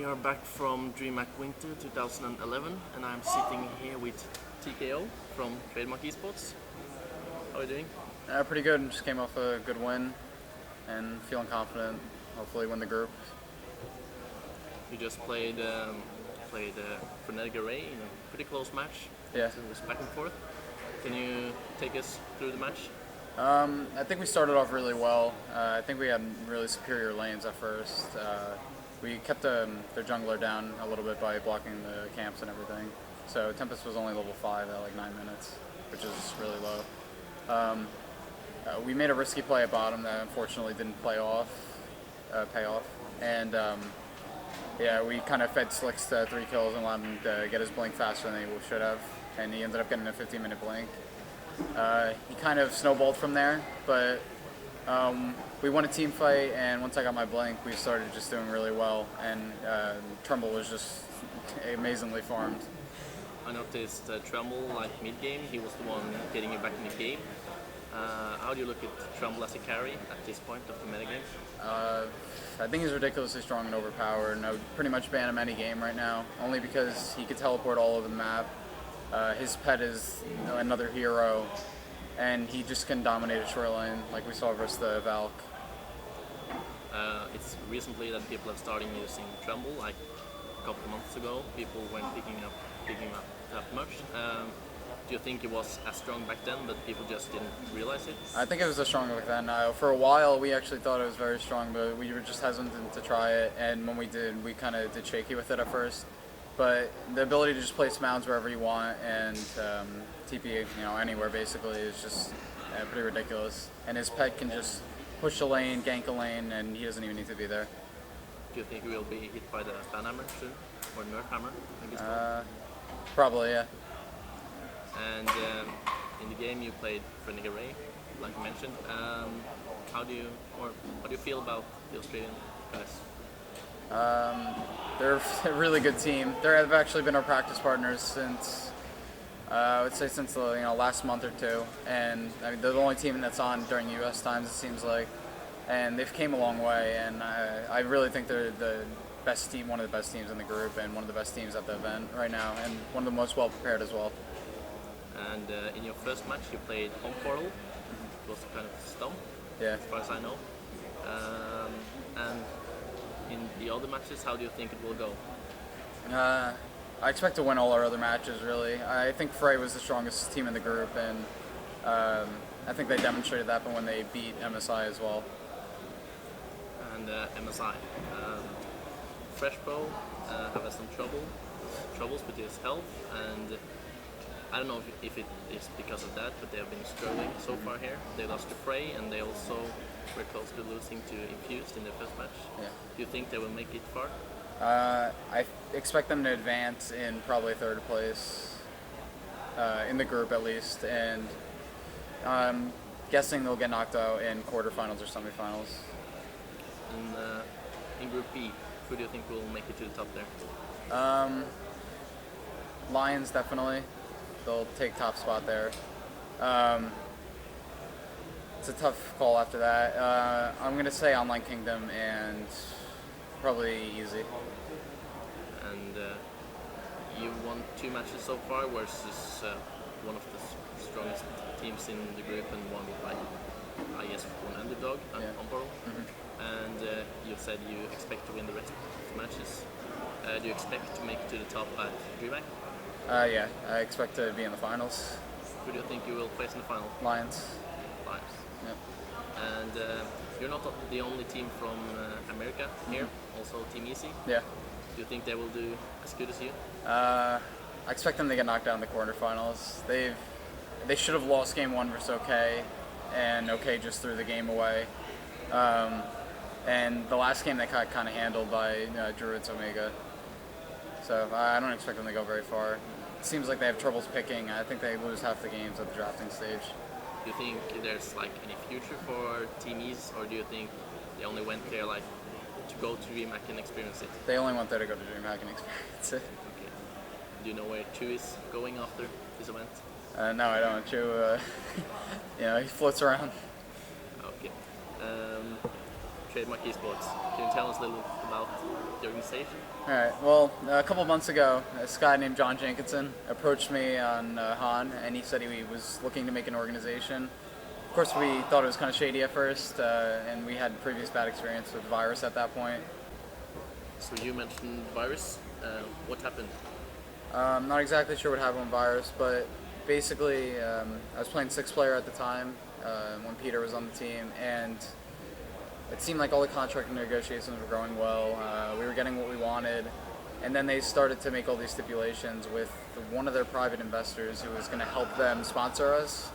are back from DreamHack Winter 2011, and I'm sitting here with TKO from Trademark eSports. How are you doing? Pretty good. Just came off a good win and feeling confident. Hopefully win the group. You just played Frenetic Array in a pretty close match. Yeah. It was back and forth. Can you take us through the match? I think we started off really well. I think we had really superior lanes at first. We kept their jungler down a little bit by blocking the camps and everything. So Tempest was only level 5 at like 9 minutes, which is really low. We made a risky play at bottom that unfortunately didn't pay off. And yeah, we kind of fed Slicks 3 kills and allowed him to get his blink faster than he should have. And he ended up getting a 15-minute blink. He kind of snowballed from there, but we won a team fight, and once I got my blink, we started just doing really well, and Trumbull was just amazingly farmed. I noticed Trumbull, like mid-game, he was the one getting you back in the game. How do you look at Trumbull as a carry at this point of the metagame? I think he's ridiculously strong and overpowered, and I would pretty much ban him any game right now, only because he could teleport all over the map. His pet is another hero, and he just can dominate a short lane like we saw versus the Valk. It's recently that people are starting using Trumbull. Like a couple of months ago, people weren't picking him up that much. Do you think it was as strong back then, but people just didn't realize it? I think it was as strong back then. For a while, we actually thought it was very strong, but we were just hesitant to try it, and when we did, we kind of did shaky with it at first. But the ability to just place mounds wherever you want and TP, anywhere basically is just pretty ridiculous. And his pet can just push a lane, gank a lane, and he doesn't even need to be there. Do you think he will be hit by the ban hammer soon, or nerf hammer? Probably, yeah. And in the game you played Frenetic Array, like you mentioned. How do you feel about the Australian guys? They're a really good team. They've actually been our practice partners since, I would say since the last month or two. And I mean, they're the only team that's on during U.S. times, it seems like. And they've came a long way. And I really think they're the best team, one of the best teams in the group, and one of the best teams at the event right now, and one of the most well prepared as well. And in your first match, you played home portal. It was kind of stomp, yeah, as far as I know. And in the other matches, how do you think it will go? I expect to win all our other matches, really. I think Fray was the strongest team in the group, and I think they demonstrated that when they beat MSI as well. And MSI. Freshbow have had some troubles with his health, and I don't know if it is because of that, but they have been struggling so far here. They lost to Fray, and they also were close to losing to Infused in their first match. Yeah. Do you think they will make it far? I expect them to advance in probably third place, in the group at least, and I'm guessing they'll get knocked out in quarterfinals or semifinals. In Group B, who do you think will make it to the top there? Lions, definitely. They'll take top spot there. It's a tough call after that. I'm going to say Online Kingdom and probably Easy. And you won 2 matches so far versus one of the strongest teams in the group, and one, I guess, one underdog at Umbro. And you said you expect to win the rest of the matches. Do you expect to make it to the top at DreamHack? Yeah, I expect to be in the finals. Who do you think you will face in the final? Lions. Lions. Yeah. And you're not the only team from America here, also Team Easy. Yeah. Do you think they will do as good as you? I expect them to get knocked out in the quarterfinals. They should have lost game 1 versus OK, and OK just threw the game away. And the last game they got kind of handled by Druids Omega. So I don't expect them to go very far. It seems like they have troubles picking. I think they lose half the games at the drafting stage. Do you think there's like any future for Team East, or do you think they only went there like to go to DreamHack and experience it? They only went there to go to DreamHack and experience it. Okay. Do you know where Chu is going after this event? No, I don't. Chu, he floats around. Okay. Trademark eSports. Can you tell us a little about the organization? All right. Well, a couple months ago, this guy named John Jenkinson approached me on Han, and he said he was looking to make an organization. Of course, we thought it was kind of shady at first, and we had previous bad experience with virus at that point. So you mentioned virus. What happened? I'm not exactly sure what happened with virus, but basically, I was playing 6-player at the time when Peter was on the team, and it seemed like all the contract negotiations were going well. We were getting what we wanted, and then they started to make all these stipulations with one of their private investors who was going to help them sponsor us,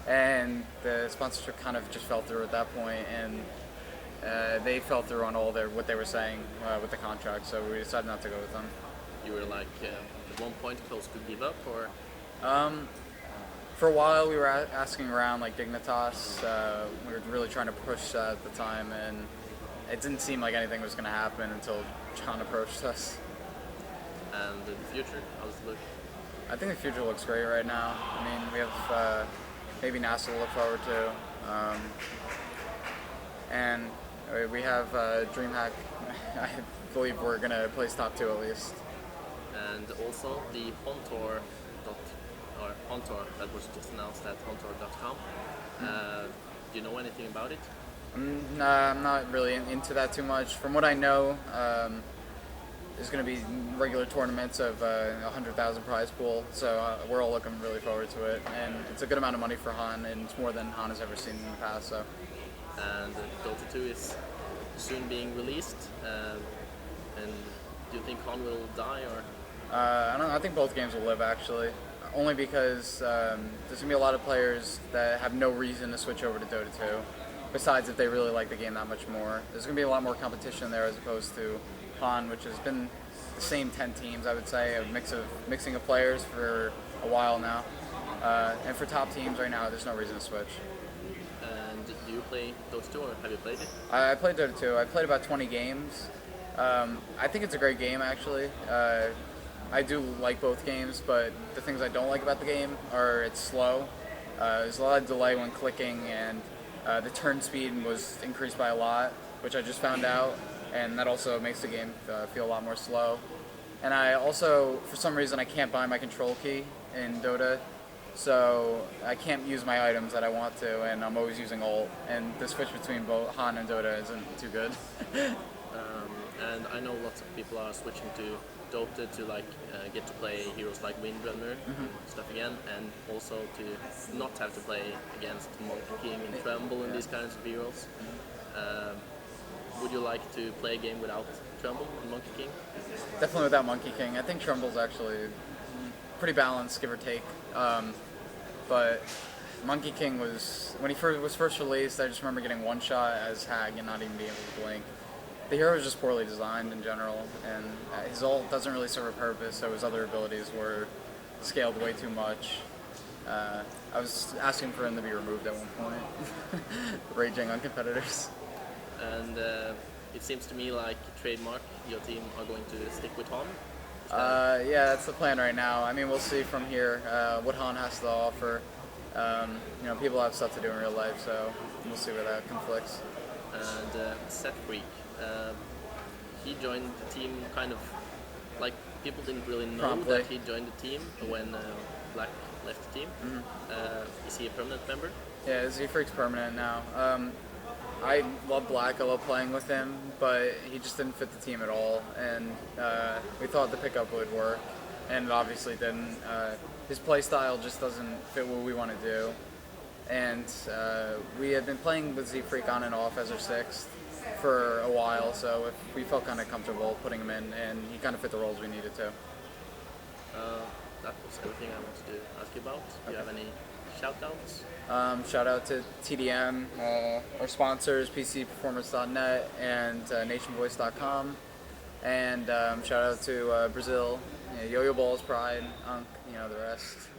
and the sponsorship kind of just fell through at that point, and they fell through on all what they were saying with the contract, so we decided not to go with them. You were like at one point close to give up, or? For a while, we were asking around like Dignitas. We were really trying to push that at the time, and it didn't seem like anything was going to happen until John approached us. And in the future, how does it look? I think the future looks great right now. I mean, we have maybe NASA to look forward to, and we have DreamHack. I believe we're going to place top 2 at least. And also the Hontor that was just announced at hontor.com. Do you know anything about it? Nah, I'm not really into that too much. From what I know, there's going to be regular tournaments of 100,000 prize pool, so we're all looking really forward to it. And it's a good amount of money for Han, and it's more than Han has ever seen in the past. So. And Dota 2 is soon being released. And do you think Han will die, or? I don't know. I think both games will live, actually. Only because there's going to be a lot of players that have no reason to switch over to Dota 2, besides if they really like the game that much more. There's going to be a lot more competition there as opposed to Han, which has been the same 10 teams, I would say, a mixing of players for a while now. And for top teams right now, there's no reason to switch. And do you play Dota 2, or have you played it? I played Dota 2. I played about 20 games. I think it's a great game, actually. I do like both games, but the things I don't like about the game are it's slow. There's a lot of delay when clicking, and the turn speed was increased by a lot, which I just found out, and that also makes the game feel a lot more slow. And I also, for some reason, I can't buy my control key in Dota, so I can't use my items that I want to, and I'm always using ult, and the switch between both Han and Dota isn't too good. And I know lots of people are switching to Dota to get to play heroes like Windrunner and stuff again, and also to not have to play against Monkey King and Tremble and these kinds of heroes. Would you like to play a game without Tremble and Monkey King? Definitely without Monkey King. I think Tremble's actually pretty balanced, give or take. But Monkey King was, when he was first released, I just remember getting one shot as Hag and not even being able to blink. The hero was just poorly designed in general, and his ult doesn't really serve a purpose, so his other abilities were scaled way too much. I was asking for him to be removed at one point, raging on competitors. And it seems to me like Trademark, your team, are going to stick with Han. Yeah, that's the plan right now. I mean, we'll see from here what Han has to offer. People have stuff to do in real life, so we'll see where that conflicts. And Set Freak. He joined the team kind of like people didn't really know Promptly. that he joined the team when Black left the team. Is he a permanent member? Yeah, Z-Freak's permanent now. I love Black, I love playing with him, but he just didn't fit the team at all, and we thought the pickup would work, and it obviously didn't. His play style just doesn't fit what we want to do, and we had been playing with Z-Freak on and off as our 6th for a while, so we felt kind of comfortable putting him in, and he kind of fit the roles we needed to. That was everything I wanted to ask you about. Do you have any shout-outs? Shout out to tdM, our sponsors, PCPerformance.net and NationVoice.com, and shout out to Brazil, Yo-Yo Balls, Pride, Unk, the rest.